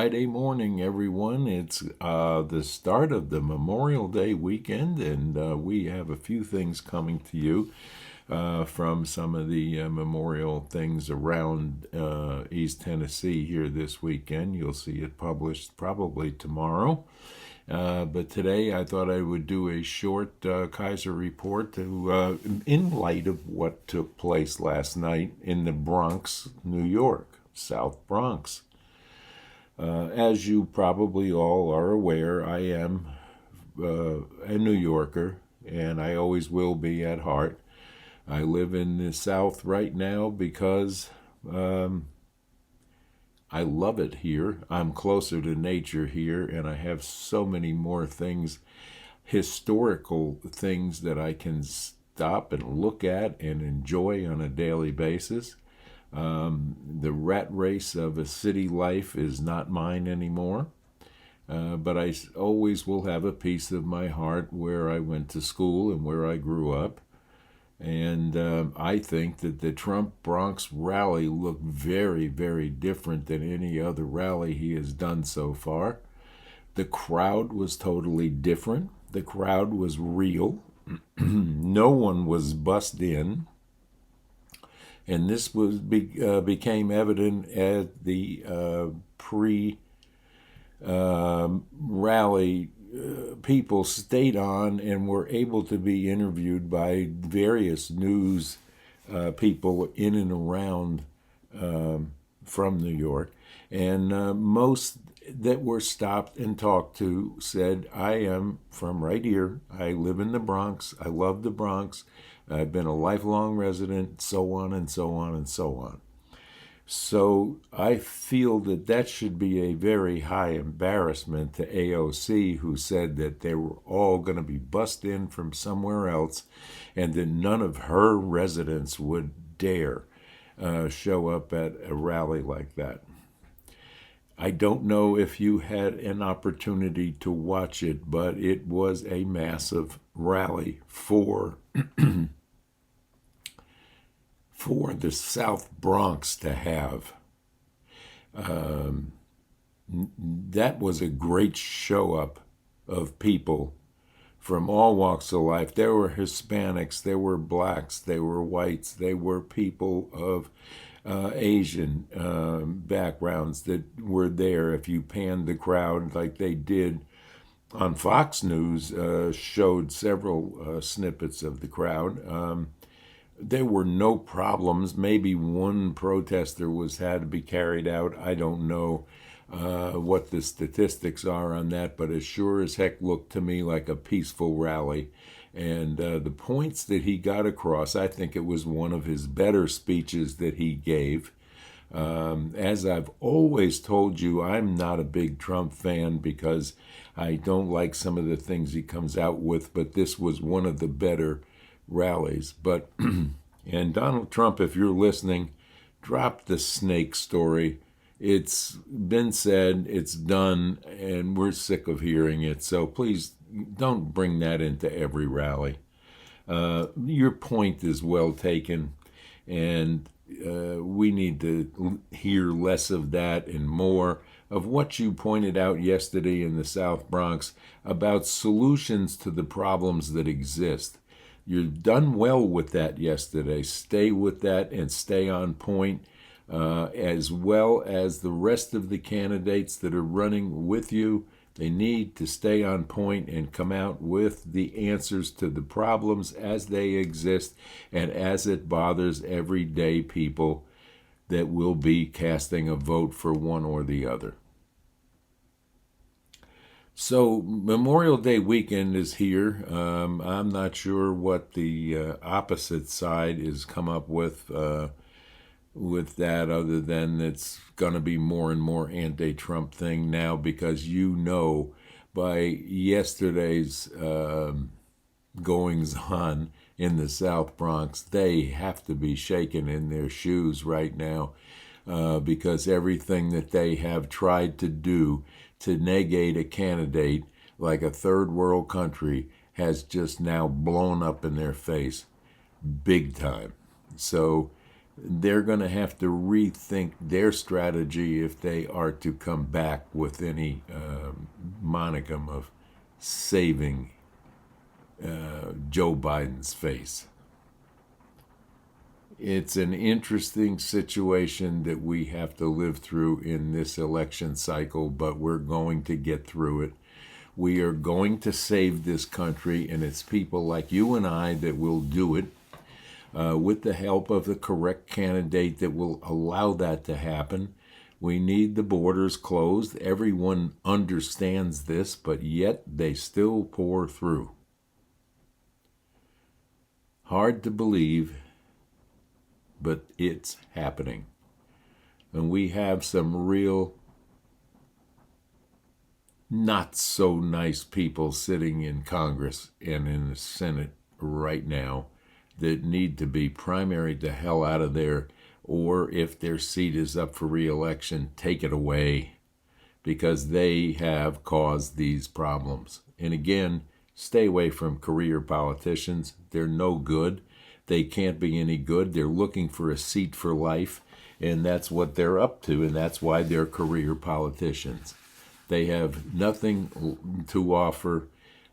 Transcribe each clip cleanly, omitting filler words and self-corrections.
Friday morning, everyone. It's the start of the Memorial Day weekend, and we have a few things coming to you from some of the memorial things around East Tennessee here this weekend. You'll see it published probably tomorrow. But today I thought I would do a short Kaiser Report in light of what took place last night in the Bronx, New York, South Bronx. As you probably all are aware, I am a New Yorker, and I always will be at heart. I live in the South right now because I love it here. I'm closer to nature here, and I have so many more things, historical things that I can stop and look at and enjoy on a daily basis. The rat race of a city life is not mine anymore, but I always will have a piece of my heart where I went to school and where I grew up. And I think that the Trump Bronx rally looked very, very different than any other rally he has done so far. The crowd was totally different. The crowd was real. No one was bussed in. And this became evident at the pre-rally. People stayed on and were able to be interviewed by various news people in and around from New York. And most that were stopped and talked to said, I am from right here. I live in the Bronx. I love the Bronx. I've been a lifelong resident, so on and so on and so on. So I feel that that should be a very high embarrassment to AOC, who said that they were all going to be bussed in from somewhere else and that none of her residents would dare show up at a rally like that. I don't know if you had an opportunity to watch it, but it was a massive rally for the South Bronx to have. That was a great show up of people from all walks of life. There were Hispanics, there were blacks, there were whites, there were people of Asian backgrounds that were there. If you panned the crowd like they did on Fox News, showed several snippets of the crowd. There were no problems. Maybe one protester had to be carried out. I don't know what the statistics are on that, but it sure as heck looked to me like a peaceful rally. And the points that he got across, I think it was one of his better speeches that he gave. As I've always told you, I'm not a big Trump fan because I don't like some of the things he comes out with, but this was one of the better rallies. But and Donald Trump, if you're listening, drop the snake story. It's been said, it's done, and we're sick of hearing it. So please don't bring that into every rally. Your point is well taken, and we need to hear less of that and more of what you pointed out yesterday in the South Bronx about solutions to the problems that exist. You've done well with that yesterday. Stay with that and stay on point, as well as the rest of the candidates that are running with you. They need to stay on point and come out with the answers to the problems as they exist and as it bothers everyday people that will be casting a vote for one or the other. So Memorial Day weekend is here. I'm not sure what the opposite side is come up with that, other than it's going to be more and more anti-Trump thing now, because by yesterday's goings on in the South Bronx, they have to be shaken in their shoes right now, because everything that they have tried to do to negate a candidate like a third world country has just now blown up in their face big time. So they're going to have to rethink their strategy if they are to come back with any monicum of saving Joe Biden's face. It's an interesting situation that we have to live through in this election cycle, but we're going to get through it. We are going to save this country, and it's people like you and I that will do it with the help of the correct candidate that will allow that to happen. We need the borders closed. Everyone understands this, but yet they still pour through. Hard to believe, but it's happening. And we have some real not so nice people sitting in Congress and in the Senate right now that need to be primaried the hell out of there, or if their seat is up for re-election, take it away, because they have caused these problems. And again, stay away from career politicians. They're no good. They can't be any good. They're looking for a seat for life, and that's what they're up to, and that's why they're career politicians. They have nothing to offer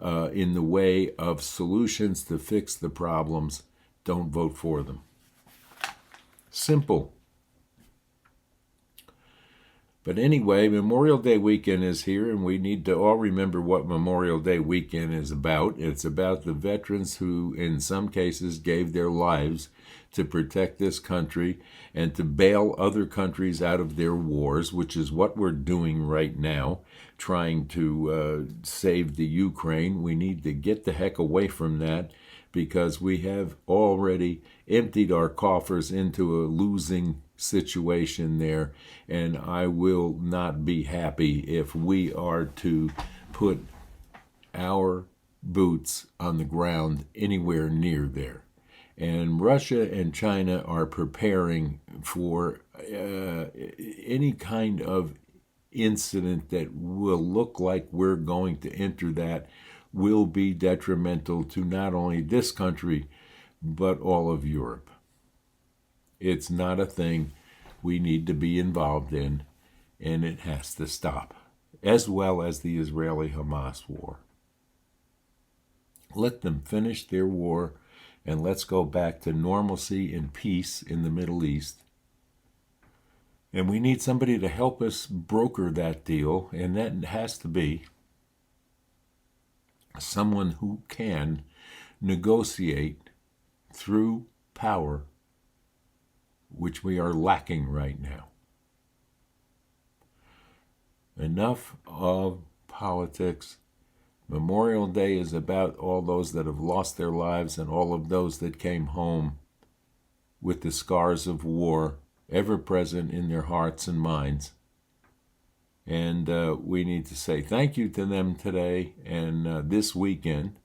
in the way of solutions to fix the problems. Don't vote for them. Simple. But anyway, Memorial Day weekend is here, and we need to all remember what Memorial Day weekend is about. It's about the veterans who, in some cases, gave their lives to protect this country and to bail other countries out of their wars, which is what we're doing right now, trying to save the Ukraine. We need to get the heck away from that, because we have already emptied our coffers into a losing situation there, and I will not be happy if we are to put our boots on the ground anywhere near there. And Russia and China are preparing for any kind of incident that will look like we're going to enter that will be detrimental to not only this country, but all of Europe. It's not a thing we need to be involved in, and it has to stop, as well as the Israeli-Hamas war. Let them finish their war, and let's go back to normalcy and peace in the Middle East. And we need somebody to help us broker that deal, and that has to be someone who can negotiate through power, which we are lacking right now. Enough of politics. Memorial Day is about all those that have lost their lives and all of those that came home with the scars of war ever present in their hearts and minds. And we need to say thank you to them today and this weekend.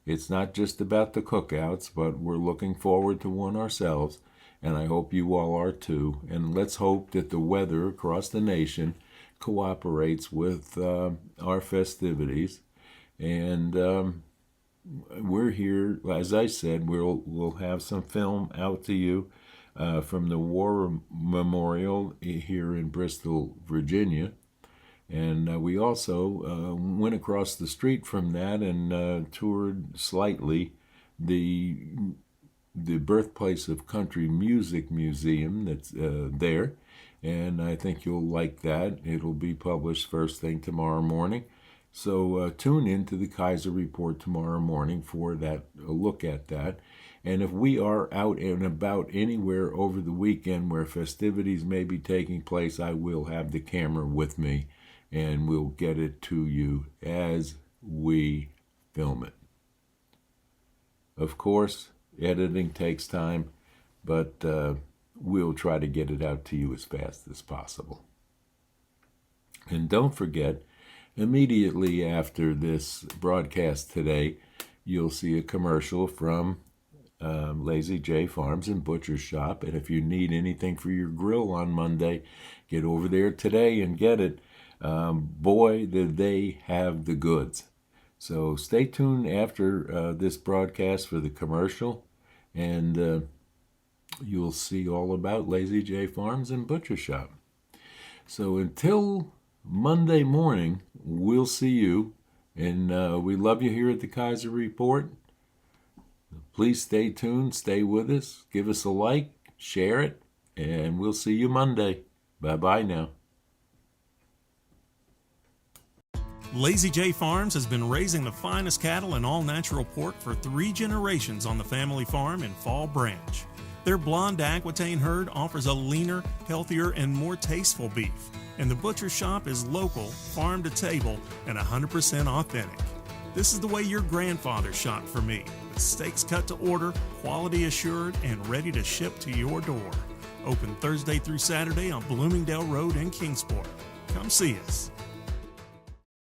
It's not just about the cookouts, but we're looking forward to one ourselves, and I hope you all are too. And let's hope that the weather across the nation cooperates with our festivities. And we're here, as I said, we'll have some film out to you from the War Memorial here in Bristol, Virginia. And we also went across the street from that and toured slightly the birthplace of country music museum that's there. And I think you'll like that. It'll be published first thing tomorrow morning. So tune in to the Kaiser Report tomorrow morning for that look at that. And if we are out and about anywhere over the weekend where festivities may be taking place, I will have the camera with me, and we'll get it to you as we film it. Of course, editing takes time, but we'll try to get it out to you as fast as possible. And don't forget, immediately after this broadcast today, you'll see a commercial from Lazy J Farms and Butcher Shop. And if you need anything for your grill on Monday, get over there today and get it. Boy, did they have the goods. So stay tuned after this broadcast for the commercial. And you'll see all about Lazy J Farms and Butcher Shop. So until Monday morning, we'll see you. And we love you here at the Kaiser Report. Please stay tuned, stay with us, give us a like, share it, and we'll see you Monday. Bye-bye now. Lazy J Farms has been raising the finest cattle and all-natural pork for 3 generations on the family farm in Fall Branch. Their blonde Aquitaine herd offers a leaner, healthier, and more tasteful beef. And the butcher shop is local, farm to table, and 100% authentic. This is the way your grandfather shopped for me, with steaks cut to order, quality assured, and ready to ship to your door. Open Thursday through Saturday on Bloomingdale Road in Kingsport. Come see us.